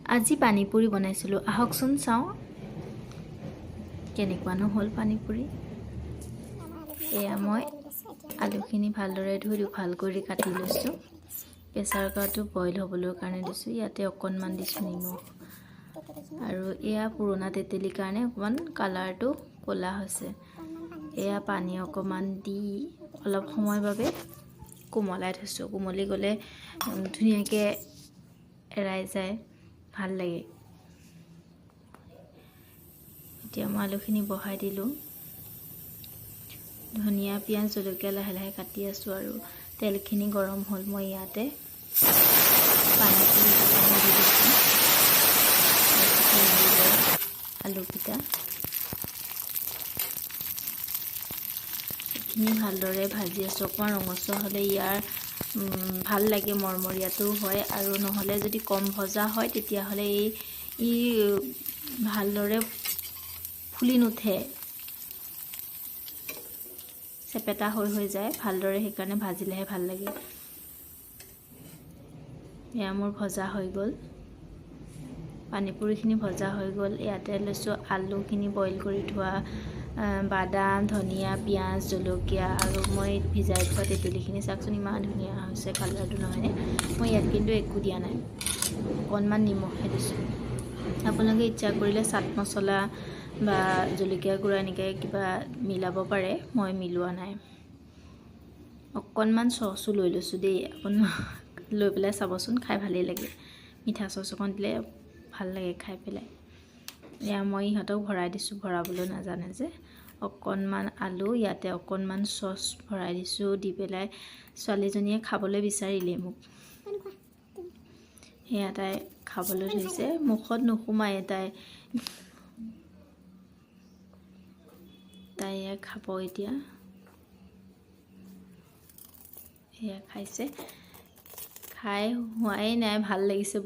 আজি পানী পুৰি বনাইছিলোঁ আহকচোন চাওঁ কেনেকুৱানো হ'ল পানী পুৰি এয়া মই আলুখিনি ভালদৰে ধুই দুফাল কৰি কাটি লৈছোঁ প্ৰেছাৰ কুকাৰটো বইল হ'বলৈ কাৰণে দিছোঁ ইয়াতে অকণমান দিছোঁ নিমখ আৰু এয়া পুৰণা তেতেলীৰ কাৰণে অকণমান কালাৰটো ক'লা হৈছে এয়া পানী অকণমান দি অলপ সময়ৰ বাবে কোমলাই থৈছোঁ কোমলি গ'লে ধুনীয়াকৈ এৰাই যায় ভাল লাগে এতিয়া মই আলুখিনি বহাই দিলোঁ ধনিয়া পিঁয়াজ জলকীয়া লাহে লাহে কাটি আছোঁ আৰু তেলখিনি গৰম হ'ল মই ইয়াতে পানীখিনি দি দিছোঁ আলুকেইটা এইখিনি ভালদৰে ভাজি আছোঁ অকণমান ৰঙচুৱা হ'লে ইয়াৰ ভাল লাগে মৰমৰীয়াটো হয় আৰু নহ'লে যদি কম ভজা হয় তেতিয়াহ'লে ই ভালদৰে ফুলি নুঠে চেপেটা হৈ যায় ভালদৰে সেইকাৰণে ভাজিলেহে ভাল লাগে এয়া মোৰ ভজা হৈ গ'ল পানীপুৰিখিনি ভজা হৈ গ'ল ইয়াতে লৈছোঁ আলুখিনি বইল কৰি থোৱা বাদাম ধনিয়া পিঁয়াজ জলকীয়া আৰু মই ভিজাই থোৱা তেতেলীখিনি চাওকচোন ইমান ধুনীয়া হৈছে কালাৰটো নহয়নে মই ইয়াত কিন্তু একো দিয়া নাই অকণমান নিমখহে দিছোঁ আপোনালোকে ইচ্ছা কৰিলে চাট মছলা বা জলকীয়া গুড়া এনেকৈ কিবা মিলাব পাৰে মই মিলোৱা নাই অকণমান চচো লৈ লৈছোঁ দেই আপোনাক লৈ পেলাই চাবচোন খাই ভালেই লাগে মিঠা চচ অকণ দিলে ভাল লাগে খাই পেলাই এয়া মই ইহঁতক ভৰাই দিছোঁ ভৰাবলৈ নাজানে যে অকণমান আলু ইয়াতে অকণমান চচ ভৰাই দিছোঁ দি পেলাই ছোৱালীজনীয়ে খাবলৈ বিচাৰিলে মোক সেয়া তাই খাবলৈ ধৰিছে মুখত নোসোমায় তাই খাব এতিয়া সেয়া খাইছে খাই হোৱাই নাই ভাল লাগিছে